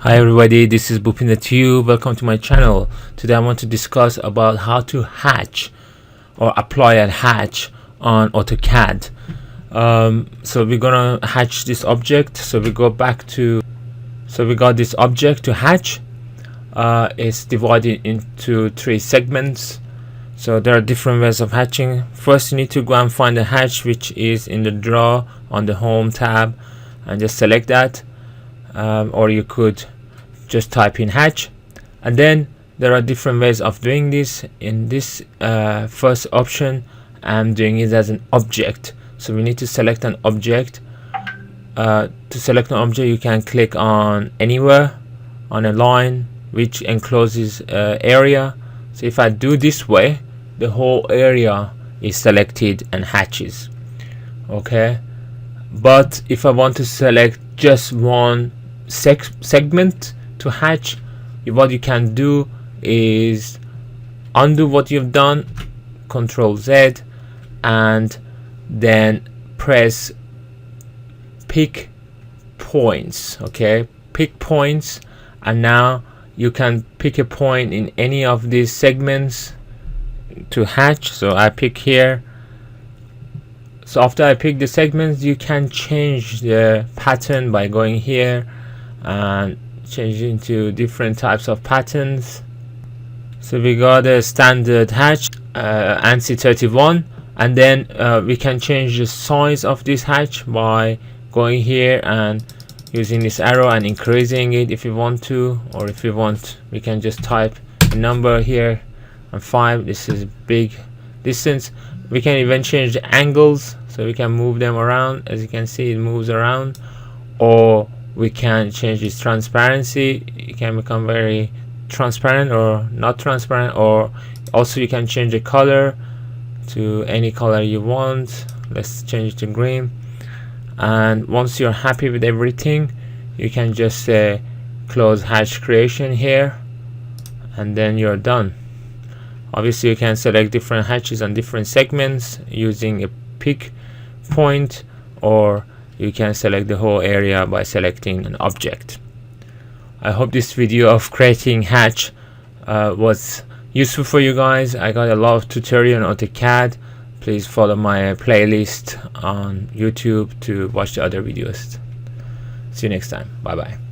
Hi everybody, this is Bupin. Welcome to my channel. Today I want to discuss about how to hatch or apply a hatch on AutoCAD. So we're gonna hatch this object. So we got this object to hatch. It's divided into 3 segments. So there are different ways of hatching. First, you need to go and find the hatch, which is in the draw on the home tab, and just select that. Or you could just type in hatch, and then there are different ways of doing this. In this first option, I'm doing it as an object, so we need to select an object. To select an object, you can click on anywhere on a line which encloses area. So if I do this way, the whole area is selected and hatches. Okay, but if I want to select just one segment to hatch, what you can do is undo what you've done, Ctrl Z, and then press pick points. Okay, pick points, and now you can pick a point in any of these segments to hatch. So I pick here. So after I pick the segments, you can change the pattern by going here and changing to different types of patterns. So we got a standard hatch, ANSI 31, and then we can change the size of this hatch by going here and using this arrow and increasing it if you want to, or if you want, we can just type a number here and 5. This is big distance. We can even change the angles, so we can move them around. As you can see, it moves around. Or we can change its transparency. It can become very transparent or not transparent. Or also you can change the color to any color you want. Let's change it to green. And once you're happy with everything, you can just close hatch creation here, and then you're done. Obviously you can select different hatches on different segments using a pick point, or you can select the whole area by selecting an object. I hope this video of creating hatch was useful for you guys. I got a lot of tutorial on AutoCAD. Please follow my playlist on YouTube to watch the other videos. See you next time. Bye bye.